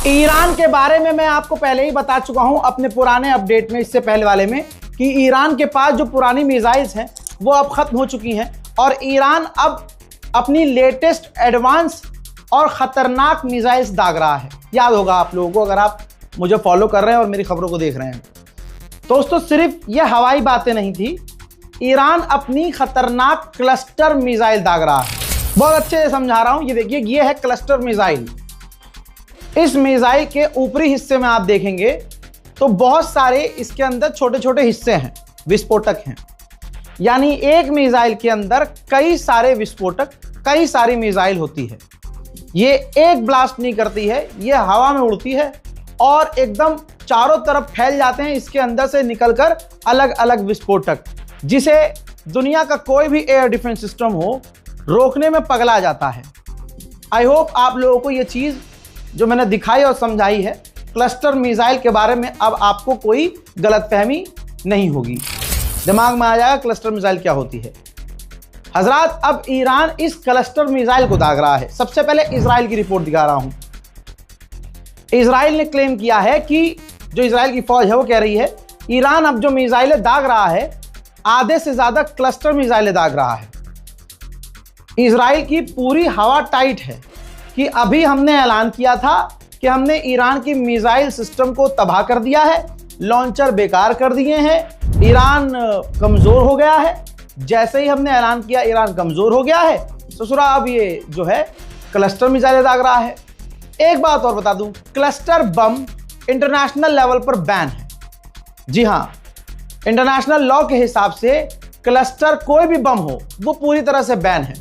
Iran के बारे में मैं आपको पहले ही बता चुका हूं अपने पुराने अपडेट में, इससे पहले वाले में, कि ईरान के पास जो पुरानी मिसाइल्स हैं वो अब खत्म हो चुकी हैं और ईरान अब अपनी लेटेस्ट एडवांस और खतरनाक मिसाइल्स दाग रहा है। याद होगा आप लोगों को, अगर आप मुझे फॉलो कर रहे हैं और मेरी खबरों को देख रहे हैं। दोस्तों, सिर्फ ये हवाई बातें नहीं थी, ईरान अपनी खतरनाक क्लस्टर मिसाइल दाग रहा है। बहुत अच्छे से समझा रहा हूं, ये देखिए, ये है क्लस्टर मिसाइल। इस मिसाइल के ऊपरी हिस्से में आप देखेंगे तो बहुत सारे इसके अंदर छोटे छोटे हिस्से हैं, विस्फोटक हैं। यानी एक मिसाइल के अंदर कई सारे विस्फोटक, कई सारी मिसाइल होती है। ये एक ब्लास्ट नहीं करती है, ये हवा में उड़ती है और एकदम चारों तरफ फैल जाते हैं इसके अंदर से निकलकर अलग अलग विस्फोटक, जिसे दुनिया का कोई भी एयर डिफेंस सिस्टम हो रोकने में पगला जाता है। आई होप आप लोगों को ये चीज़ जो मैंने दिखाई और समझाई है क्लस्टर मिसाइल के बारे में, अब आपको कोई गलतफहमी नहीं होगी, दिमाग में आ जाएगा क्लस्टर मिसाइल क्या होती है। हजरात, अब ईरान इस क्लस्टर मिसाइल को दाग रहा है। सबसे पहले इजराइल की रिपोर्ट दिखा रहा हूं। इजराइल ने क्लेम किया है कि जो इजराइल की फौज है वो कह रही है ईरान अब जो मिसाइलें दाग रहा है, आधे से ज्यादा क्लस्टर मिसाइलें दाग रहा है। इजराइल की पूरी हवा टाइट है कि अभी हमने ऐलान किया था कि हमने ईरान की मिसाइल सिस्टम को तबाह कर दिया है, लॉन्चर बेकार कर दिए हैं, ईरान कमजोर हो गया है। जैसे ही हमने ऐलान किया ईरान कमजोर हो गया है, ससुरा अब ये जो है क्लस्टर मिसाइलें दाग रहा है। एक बात और बता दूं, क्लस्टर बम इंटरनेशनल लेवल पर बैन है। जी हां, इंटरनेशनल लॉ के हिसाब से क्लस्टर कोई भी बम हो वो पूरी तरह से बैन है।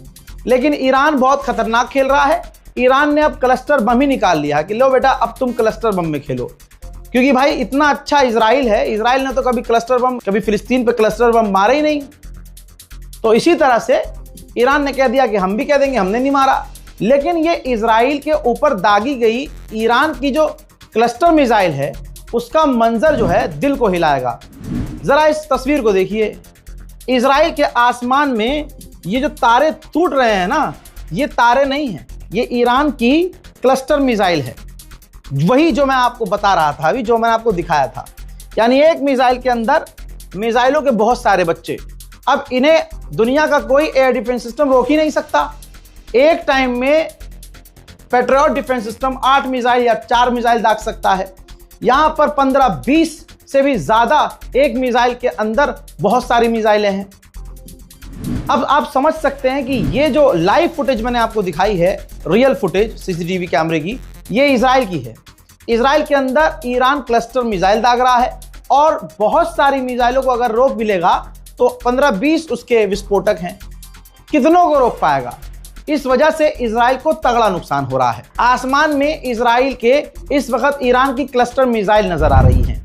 लेकिन ईरान बहुत खतरनाक खेल रहा है। ईरान ने अब क्लस्टर बम ही निकाल लिया कि लो बेटा, अब तुम क्लस्टर बम में खेलो। क्योंकि भाई इतना अच्छा इजराइल है, इजराइल ने तो कभी क्लस्टर बम, कभी फिलिस्तीन पे क्लस्टर बम मारे ही नहीं। तो इसी तरह से ईरान ने कह दिया कि हम भी कह देंगे हमने नहीं मारा। लेकिन ये इजराइल के ऊपर दागी गई ईरान की जो क्लस्टर मिसाइल है उसका मंजर जो है दिल को हिलाएगा। जरा इस तस्वीर को देखिए। इजराइल के आसमान में ये जो तारे टूट रहे हैं ना, ये तारे नहीं हैं, ये ईरान की क्लस्टर मिसाइल है। वही जो मैं आपको बता रहा था अभी, जो मैंने आपको दिखाया था। यानी एक मिसाइल के अंदर मिसाइलों के बहुत सारे बच्चे। अब इन्हें दुनिया का कोई एयर डिफेंस सिस्टम रोक ही नहीं सकता। एक टाइम में पेट्रियट डिफेंस सिस्टम 8 मिसाइल या 4 मिसाइल दाग सकता है। यहां पर 15-20 से भी ज्यादा एक मिसाइल के अंदर बहुत सारी मिसाइलें हैं। अब आप समझ सकते हैं कि ये जो लाइव फुटेज मैंने आपको दिखाई है, रियल फुटेज सीसीटीवी कैमरे की, ये इजराइल की है। इजराइल के अंदर ईरान क्लस्टर मिसाइल दाग रहा है और बहुत सारी मिसाइलों को अगर रोक भी लेगा तो 15-20 उसके विस्फोटक हैं। कितनों को रोक पाएगा? इस वजह से इजराइल को तगड़ा नुकसान हो रहा है। आसमान में इजराइल के इस वक्त ईरान की क्लस्टर मिसाइल नजर आ रही हैं।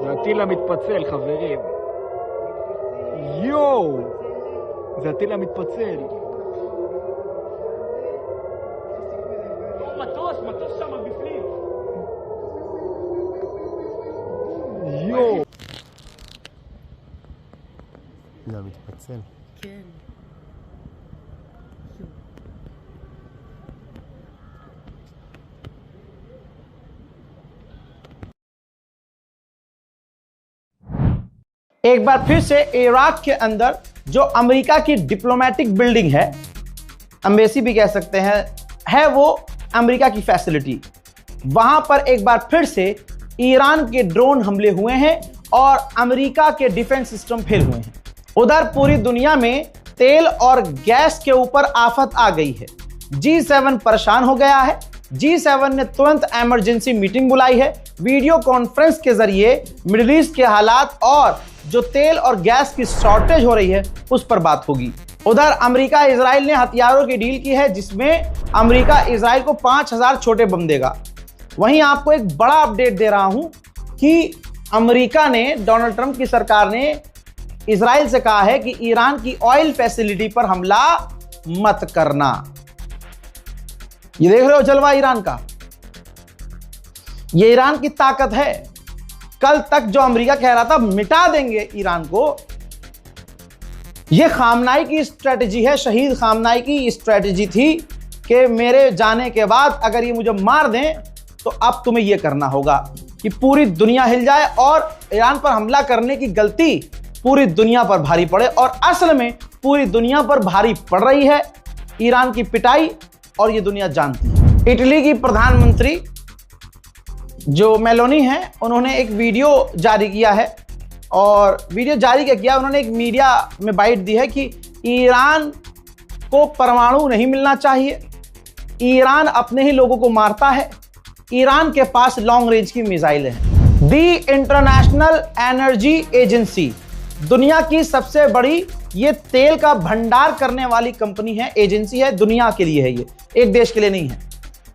זה הטיל המתפצל, חברים. יואו! זה הטיל המתפצל. מטוס שם בפנים. יואו! זה המתפצל. כן. एक बार फिर से इराक के अंदर जो अमेरिका की डिप्लोमेटिक बिल्डिंग है, एम्बेसी भी कह सकते हैं, है वो अमेरिका की फैसिलिटी। वहां पर एक बार फिर से ईरान के ड्रोन हमले हुए हैं और अमेरिका के डिफेंस सिस्टम फेल हुए हैं। उधर पूरी दुनिया में तेल और गैस के ऊपर आफत आ गई है। G7 परेशान हो गया है। G7 ने तुरंत इमरजेंसी मीटिंग बुलाई है। वीडियो कॉन्फ्रेंस के जरिए मिडिल ईस्ट के हालात और जो तेल और गैस की शॉर्टेज हो रही है उस पर बात होगी। उधर अमेरिका इजराइल ने हथियारों की डील की है, जिसमें अमेरिका इजराइल को 5000 छोटे बम देगा। वहीं आपको एक बड़ा अपडेट दे रहा हूं कि अमेरिका ने, डोनाल्ड ट्रंप की सरकार ने इजराइल से कहा है कि ईरान की ऑयल फैसिलिटी पर हमला मत करना। ये देख रहे हो जलवा ईरान का, ये ईरान की ताकत है। कल तक जो अमेरिका कह रहा था मिटा देंगे ईरान को, ये खामनाई की स्ट्रेटजी है, शहीद खामनाई की स्ट्रेटजी थी कि मेरे जाने के बाद अगर ये मुझे मार दें तो अब तुम्हें ये करना होगा कि पूरी दुनिया हिल जाए और ईरान पर हमला करने की गलती पूरी दुनिया पर भारी पड़े। और असल में पूरी दुनिया पर भारी पड़ रही है ईरान की पिटाई, और ये दुनिया जानती है। इटली की प्रधानमंत्री जो मेलोनी हैं, उन्होंने एक वीडियो जारी किया है, और वीडियो जारी क्या किया, उन्होंने एक मीडिया में बाइट दी है कि ईरान को परमाणु नहीं मिलना चाहिए, ईरान अपने ही लोगों को मारता है, ईरान के पास लॉन्ग रेंज की मिसाइलें हैं। दी इंटरनेशनल एनर्जी एजेंसी, दुनिया की सबसे बड़ी ये तेल का भंडार करने वाली कंपनी है, एजेंसी है, दुनिया के लिए है, ये एक देश के लिए नहीं है।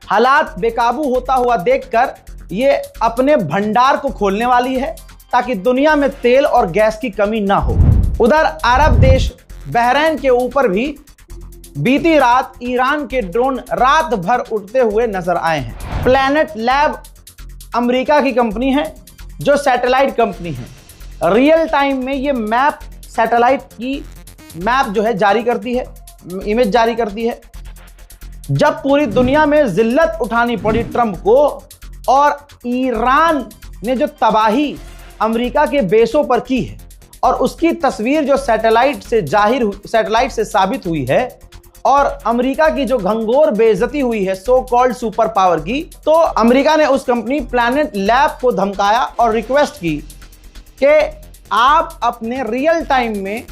हालात बेकाबू होता हुआ देखकर ये अपने भंडार को खोलने वाली है ताकि दुनिया में तेल और गैस की कमी ना हो। उधर अरब देश बहरीन के ऊपर भी बीती रात ईरान के ड्रोन रात भर उड़ते हुए नजर आए हैं। प्लैनेट लैब अमेरिका की कंपनी है जो सैटेलाइट कंपनी है। रियल टाइम में ये मैप, सैटेलाइट की मैप जो है जारी करती है, इमेज जारी करती है। जब पूरी दुनिया में जिल्लत उठानी पड़ी ट्रंप को और ईरान ने जो तबाही अमेरिका के बेसों पर की है, और उसकी तस्वीर जो सैटेलाइट से साबित हुई है, और अमेरिका की जो घंघोर बेइज्जती हुई है सो कॉल्ड सुपर पावर की, तो अमेरिका ने उस कंपनी प्लैनेट लैब को धमकाया और रिक्वेस्ट की कि आप अपने रियल टाइम में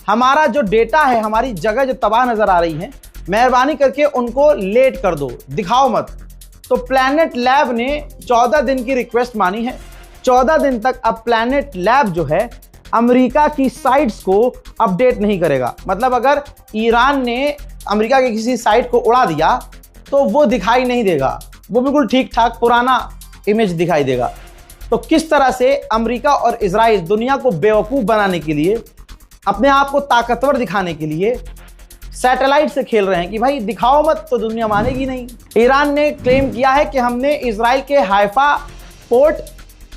हमारा जो डेटा है, हमारी जगह जो तबाह नजर आ रही है, मेहरबानी करके उनको लेट कर दो, दिखाओ मत। तो प्लैनेट लैब ने 14 दिन की रिक्वेस्ट मानी है। 14 दिन तक अब प्लैनेट लैब जो है अमेरिका की साइट्स को अपडेट नहीं करेगा। मतलब अगर ईरान ने अमेरिका के किसी साइट को उड़ा दिया तो वो दिखाई नहीं देगा, वो बिल्कुल ठीक ठाक पुराना इमेज दिखाई देगा। तो किस तरह से अमेरिका और इजराइल दुनिया को बेवकूफ़ बनाने के लिए, अपने आप को ताकतवर दिखाने के लिए सैटेलाइट से खेल रहे हैं कि भाई दिखाओ मत तो दुनिया मानेगी नहीं। ईरान ने क्लेम किया है कि हमने इजराइल के हाइफा पोर्ट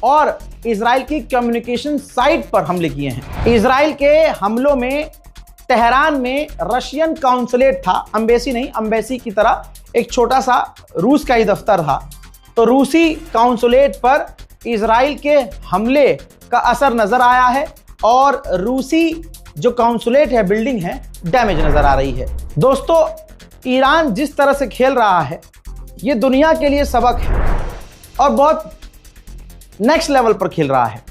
और इजराइल की कम्युनिकेशन साइट पर हमले किए हैं। इजराइल के हमलों में तेहरान में रशियन काउंसुलेट था, एम्बेसी नहीं, एम्बेसी की तरह एक छोटा सा रूस का ही दफ्तर था। तो रूसी काउंसुलेट पर इजराइल के हमले का असर नजर आया है, और रूसी जो काउंसुलेट है, बिल्डिंग है, डैमेज नजर आ रही है। दोस्तों, ईरान जिस तरह से खेल रहा है ये दुनिया के लिए सबक है, और बहुत नेक्स्ट लेवल पर खेल रहा है।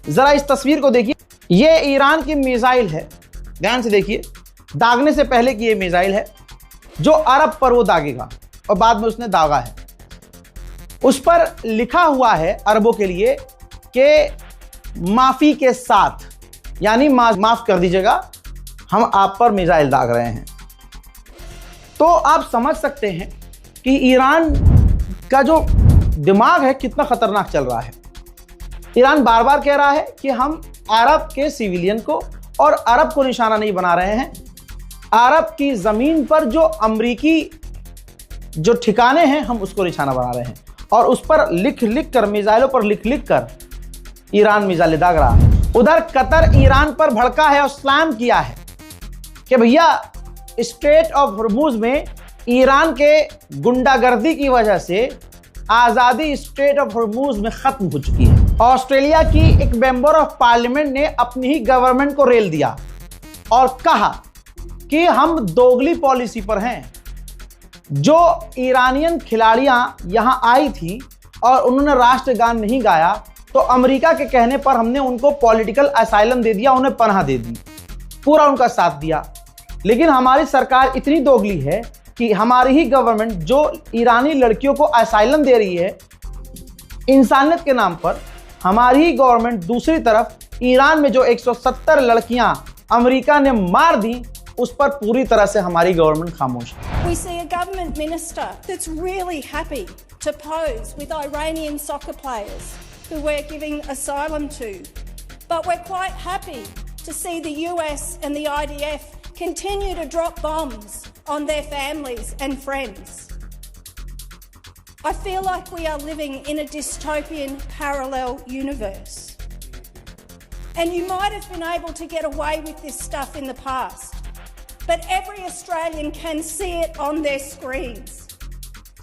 जरा इस तस्वीर को देखिए, ये ईरान की मिसाइल है, ध्यान से देखिए, दागने से पहले की ये मिसाइल है जो अरब पर वो दागेगा, और बाद में उसने दागा है। उस पर लिखा हुआ है अरबों के लिए कि माफी के साथ, यानी माफ कर दीजिएगा, हम आप पर मिसाइल दाग रहे हैं। तो आप समझ सकते हैं कि ईरान का जो दिमाग है कितना खतरनाक चल रहा है। ईरान बार बार कह रहा है कि हम अरब के सिविलियन को और अरब को निशाना नहीं बना रहे हैं, अरब की जमीन पर जो अमरीकी जो ठिकाने हैं हम उसको निशाना बना रहे हैं, और उस पर लिख लिख कर, मिसाइलों पर लिख लिख कर ईरान मिसाइलें दाग रहा है। उधर कतर ईरान पर भड़का है और स्लैम किया है कि भैया स्ट्रेट ऑफ हॉर्मुज में ईरान के गुंडागर्दी की वजह से आज़ादी स्ट्रेट ऑफ हॉर्मुज में खत्म हो चुकी है। ऑस्ट्रेलिया की एक मेंबर ऑफ पार्लियामेंट ने अपनी ही गवर्नमेंट को रेल दिया और कहा कि हम दोगली पॉलिसी पर हैं। जो ईरानियन खिलाड़ियां यहां आई थी और उन्होंने राष्ट्रगान नहीं गाया, तो अमेरिका के कहने पर हमने उनको पॉलिटिकल असाइलम दे दिया, उन्हें पनाह दे दी, पूरा उनका साथ दिया। लेकिन हमारी सरकार इतनी दोगली है कि हमारी ही गवर्नमेंट जो ईरानी लड़कियों को असाइलम दे रही है इंसानियत के नाम पर, हमारी ही गवर्नमेंट दूसरी तरफ ईरान में जो 170 लड़कियां अमेरिका ने मार दी उस पर पूरी तरह से हमारी गवर्नमेंट खामोश है। We see a government minister that's really happy to pose with Iranian soccer players who we're giving asylum to. But we're quite happy to see the US and the IDF continue to drop bombs on their families and friends. I feel like we are living in a dystopian parallel universe. And you might have been able to get away with this stuff in the past, but every Australian can see it on their screens.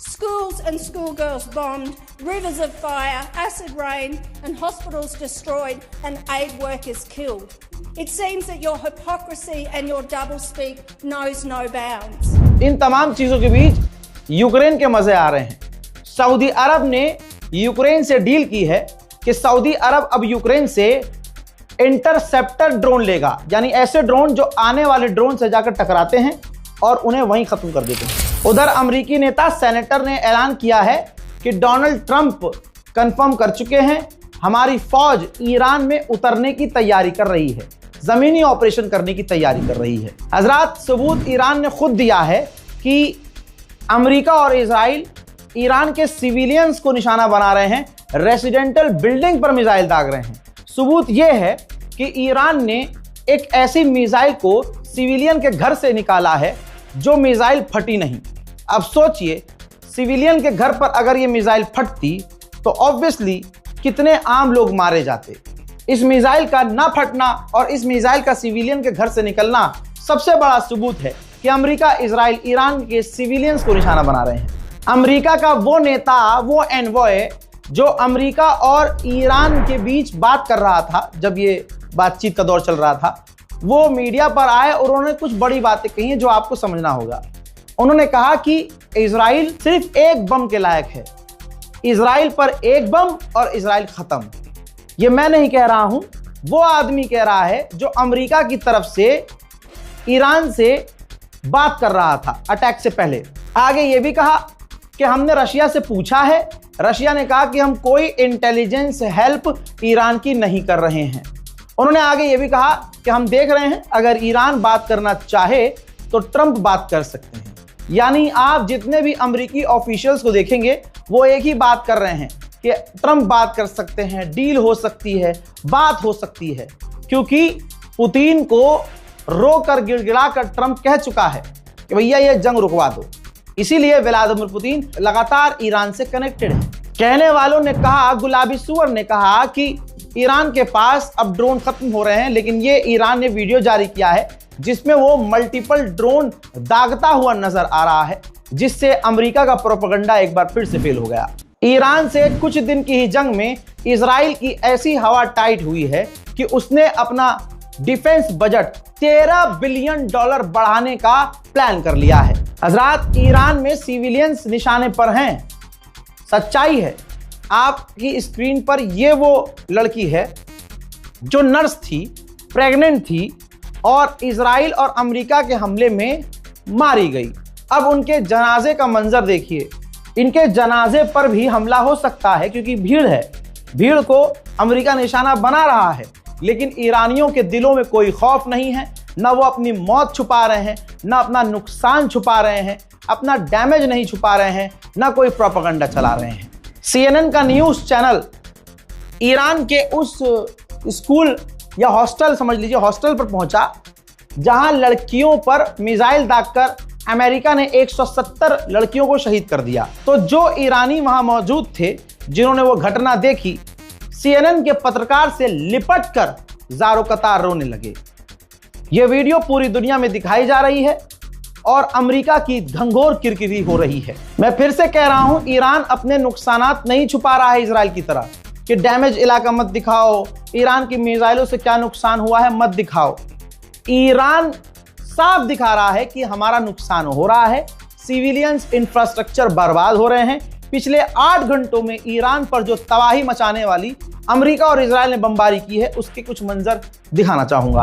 Schools and schoolgirls bombed, rivers of fire, acid rain, and hospitals destroyed, and aid workers killed. It seems that your hypocrisy and your doublespeak knows no bounds. इन तमाम चीजों के बीच Ukraine के मजे आ रहे हैं। Saudi अरब ने Ukraine से deal की है कि सऊदी अरब अब यूक्रेन से इंटरसेप्टर ड्रोन लेगा, यानी ऐसे ड्रोन जो आने वाले ड्रोन से जाकर टकराते हैं और उन्हें वहीं खत्म कर देते हैं। उधर अमेरिकी नेता सेनेटर ने ऐलान किया है कि डोनाल्ड ट्रंप कंफर्म कर चुके हैं हमारी फौज ईरान में उतरने की तैयारी कर रही है, जमीनी ऑपरेशन करने की तैयारी कर रही है। हजरात, सबूत ईरान ने खुद दिया है कि अमेरिका और इजराइल ईरान के सिविलियंस को निशाना बना रहे हैं, रेसिडेंटल बिल्डिंग पर मिसाइल दाग रहे हैं। सबूत यह है कि ईरान ने एक ऐसी मिसाइल को सिविलियन के घर से निकाला है जो मिसाइल फटी नहीं। अब सोचिए, सिविलियन के घर पर अगर ये मिसाइल फटती तो ऑब्वियसली कितने आम लोग मारे जाते। इस मिसाइल का ना फटना और इस मिसाइल का सिविलियन के घर से निकलना सबसे बड़ा सबूत है कि अमेरिका इजराइल ईरान के सिविलियंस को निशाना बना रहे हैं। अमेरिका का वो नेता, वो एनवॉय जो अमेरिका और ईरान के बीच बात कर रहा था, जब ये बातचीत का दौर चल रहा था, वो मीडिया पर आए और उन्होंने कुछ बड़ी बातें कही हैं जो आपको समझना होगा। उन्होंने कहा कि इजराइल सिर्फ एक बम के लायक है, इजराइल पर एक बम और इजराइल खत्म। ये मैं नहीं कह रहा हूं, वो आदमी कह रहा है जो अमेरिका की तरफ से ईरान से बात कर रहा था अटैक से पहले। आगे ये भी कहा कि हमने रशिया से पूछा है, रशिया ने कहा कि हम कोई इंटेलिजेंस हेल्प ईरान की नहीं कर रहे हैं। उन्होंने आगे ये भी कहा कि हम देख रहे हैं अगर ईरान बात करना चाहे तो ट्रंप बात कर सकते हैं। यानी आप जितने भी अमेरिकी ऑफिशियल्स को देखेंगे वो एक ही बात कर रहे हैं कि ट्रंप बात कर सकते हैं, डील हो सकती है, बात हो सकती है, क्योंकि पुतिन को रोकर गिड़गिड़ा कर ट्रंप कह चुका है कि भैया ये जंग रुकवा दो। इसीलिए व्लादिमीर पुतिन लगातार ईरान से कनेक्टेड है। कहने वालों ने कहा, गुलाबी सुअर ने कहा कि ईरान के पास अब ड्रोन खत्म हो रहे हैं, लेकिन ये ईरान ने वीडियो जारी किया है जिसमें वो मल्टीपल ड्रोन दागता हुआ नजर आ रहा है, जिससे अमेरिका का प्रोपेगेंडा एक बार फिर से फेल हो गया। ईरान से कुछ दिन की ही जंग में इजराइल की ऐसी हवा टाइट हुई है कि उसने अपना डिफेंस बजट $13 बिलियन बढ़ाने का प्लान कर लिया है। हजरात, ईरान में सिविलियंस निशाने पर हैं, सच्चाई है। आपकी स्क्रीन पर ये वो लड़की है जो नर्स थी, प्रेग्नेंट थी और इजराइल और अमेरिका के हमले में मारी गई। अब उनके जनाजे का मंजर देखिए। इनके जनाजे पर भी हमला हो सकता है क्योंकि भीड़ है, भीड़ को अमेरिका निशाना बना रहा है, लेकिन ईरानियों के दिलों में कोई खौफ नहीं है। ना वो अपनी मौत छुपा रहे हैं, ना अपना नुकसान छुपा रहे हैं, अपना डैमेज नहीं छुपा रहे हैं, ना कोई प्रोपेगेंडा चला रहे हैं। CNN का न्यूज़ चैनल ईरान के उस स्कूल या हॉस्टल, समझ लीजिए हॉस्टल पर पहुंचा जहां लड़कियों पर मिसाइल दागकर अमेरिका ने 170 लड़कियों को शहीद कर दिया। तो जो ईरानी वहां मौजूद थे जिन्होंने वो घटना देखी, CNN के पत्रकार से लिपट कर ज़ारो कतार रोने लगे। ये वीडियो पूरी दुनिया में दिखाई जा रही है और अमेरिका की घंघोर किरकिरी हो रही है। मैं फिर से कह रहा हूं, ईरान अपने नुकसानात नहीं छुपा रहा है इजराइल की तरह कि डैमेज इलाका मत दिखाओ, ईरान की मिसाइलों से क्या नुकसान हुआ है मत दिखाओ। ईरान साफ दिखा रहा है कि हमारा नुकसान हो रहा है, सिविलियंस इंफ्रास्ट्रक्चर बर्बाद हो रहे हैं। पिछले 8 घंटों में ईरान पर जो तबाही मचाने वाली अमेरिका और इजराइल ने बमबारी की है उसके कुछ मंजर दिखाना चाहूंगा।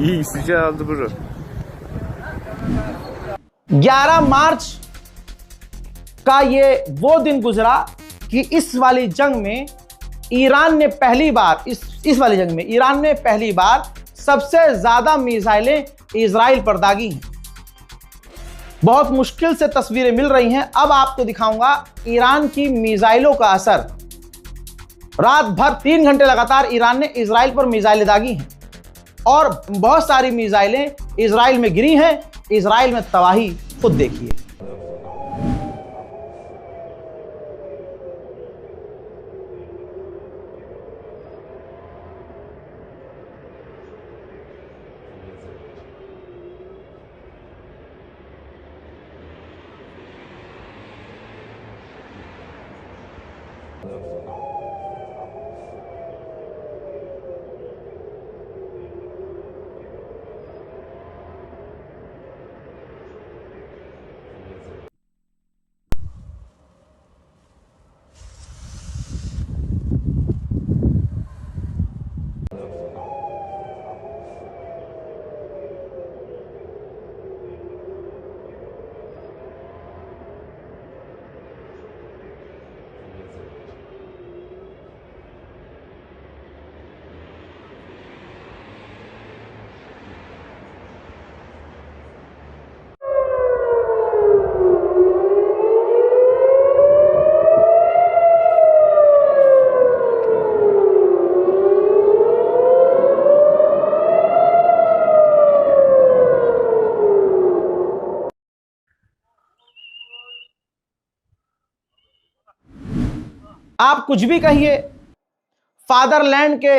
İyi sıcağı aldı buru. 11 मार्च का ये वो दिन गुजरा कि इस वाली जंग में ईरान ने पहली बार इस वाली जंग में ईरान ने पहली बार सबसे ज्यादा मिसाइलें इजराइल पर दागी हैं। बहुत मुश्किल से तस्वीरें मिल रही हैं। अब आपको दिखाऊंगा ईरान की मिसाइलों का असर। रात भर 3 घंटे लगातार ईरान ने इजराइल पर मिसाइलें दागी हैं और बहुत सारी मिसाइलें इजराइल में गिरी हैं। इजराइल में तबाही खुद देखिए। आप कुछ भी कहिए, फादरलैंड के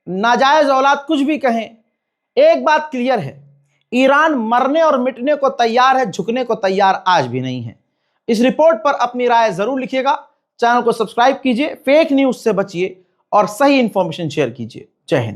नाजायज औलाद कुछ भी कहें, एक बात क्लियर है, ईरान मरने और मिटने को तैयार है, झुकने को तैयार आज भी नहीं है। इस रिपोर्ट पर अपनी राय जरूर लिखिएगा। चैनल को सब्सक्राइब कीजिए, फेक न्यूज से बचिए और सही इंफॉर्मेशन शेयर कीजिए। जय हिंद।